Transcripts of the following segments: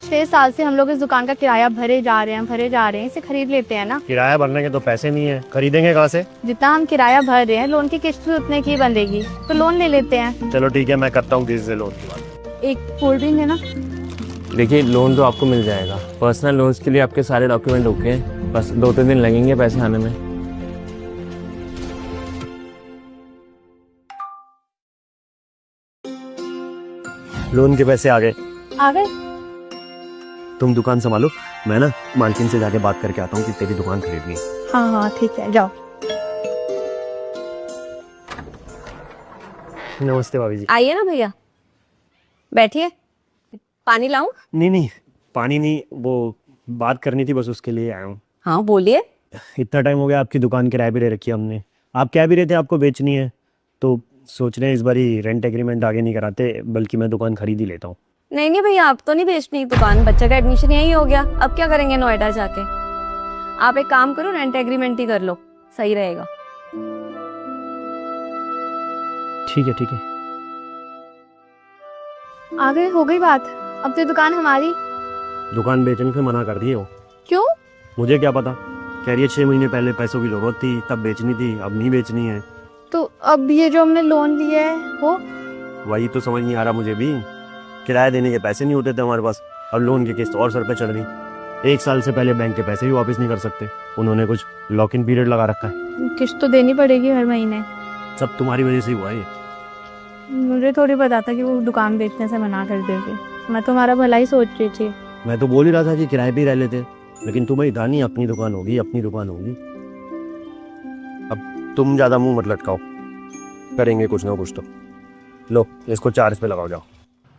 6 साल से हम लोग इस दुकान का किराया भरे जा रहे हैं, इसे खरीद लेते हैं ना। किराया भरने के तो पैसे नहीं है, खरीदेंगे कहाँ से? जितना हम किराया भर रहे हैं, लोन की किस्त भी उतने की बनेगी, तो लोन ले लेते हैं। चलो ठीक है, मैं करता हूँ किसी से लोन की बात। एक कोल्ड ड्रिंक है ना। देखिए, लोन तो आपको मिल जाएगा। पर्सनल लोन्स के लिए आपके सारे डॉक्यूमेंट ओके हैं, बस 2-3 दिन लगेंगे पैसे आने में। लोन के पैसे आ गए। आ गए? तुम दुकान संभालो, मैं ना मालकिन से जाके बात करके आता हूँ कि तेरी दुकान खरीदनी है। हाँ हाँ ठीक है, जाओ। नमस्ते भाभी जी। आइए ना भैया, बैठिए। पानी लाऊं? नहीं, पानी नहीं, वो बात करनी थी, बस उसके लिए आया हूँ। हाँ बोलिए। इतना टाइम हो गया आपकी दुकान किराए पे ले रखी है हमने। आप कह भी रहे थे आपको बेचनी है, तो सोच रहे हैं इस बारी रेंट एग्रीमेंट आगे नहीं कराते, बल्कि मैं दुकान खरीद ही लेता हूँ। नहीं नहीं भैया, आप तो नहीं बेचनी दुकान, बच्चे का एडमिशन यही हो गया, अब क्या करेंगे नोएडा जाके। आप एक काम करो, रेंट एग्रीमेंट ही कर लो, सही रहेगा। ठीक है। आ गए, हो गई बात। अब तो दुकान हमारी। दुकान बेचने से मना कर दिए हो? क्यों? मुझे क्या पता, कह रही है 6 महीने पहले पैसों की जरूरत थी, तब बेचनी थी, अब नहीं बेचनी है। तो अब ये जो हमने लोन लिया है वो? वही तो समझ नहीं आ रहा मुझे भी। किराया देने के पैसे नहीं होते थे हमारे पास, अब लोन की किस्त और सर पे चढ़ गई। 1 साल से पहले बैंक के पैसे भी वापस नहीं कर सकते, उन्होंने कुछ लॉक इन पीरियड लगा रखा है। किस्त तो देनी पड़ेगी हर महीने। सब तुम्हारी वजह से ही हुआ है। मुझे थोड़ी पता था कि वो दुकान बेचने से मना कर देगी। मैं तुम्हारा भला ही सोच रही थी। मैं तो बोल ही रहा था कि किराए पे ही रह लेते, लेकिन तुम्हें था नहीं, अपनी दुकान होगी। अब तुम ज्यादा मुंह मत लटकाओ, करेंगे कुछ ना कुछ तो। लो इसको 4 पे लगाओ, जाओ।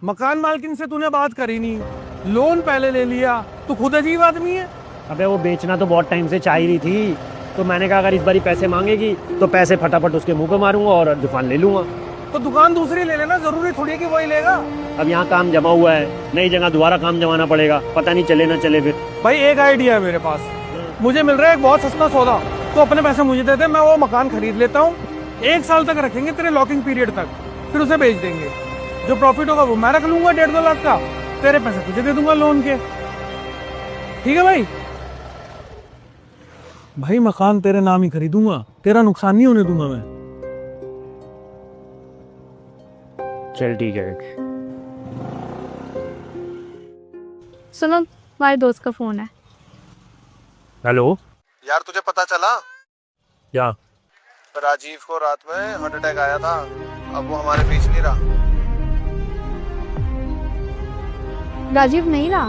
मकान मालकिन से तूने बात करी नहीं, लोन पहले ले लिया, तू खुद अजीब आदमी है। अबे वो बेचना तो बहुत टाइम से चाह ही रही थी, तो मैंने कहा अगर इस बारी पैसे मांगेगी तो पैसे फटाफट उसके मुंह पे मारूंगा और दुकान ले लूंगा। तो दुकान दूसरी ले लेना, जरूरी थोड़ी है कि वही लेगा। अब यहाँ काम जमा हुआ है, नई जगह दोबारा काम जमाना पड़ेगा, पता नहीं चले ना चले फिर। भाई एक आइडिया है मेरे पास, मुझे मिल रहा है एक बहुत सस्ता सौदा, तो अपने पैसे मुझे दे दे, मैं वो मकान खरीद लेता हूँ। 1 साल तक रखेंगे तेरे लॉकिंग पीरियड तक, फिर उसे बेच देंगे। जो प्रॉफिट होगा वो मैं रख लूंगा, 1.5-2 लाख का, तेरे पैसे तुझे दे दूंगा लोन के। ठीक है भाई? भाई मकान तेरे नाम ही खरीदूंगा, तेरा नुकसान नहीं होने दूंगा मैं। चल ठीक है। सुनो, तुम्हारे दोस्त का फोन है। हेलो यार तुझे पता चला? क्या? राजीव को रात में हार्ट अटैक आया था, अब वो हमारे बीच नहीं रहा। राजीव नहीं रहा?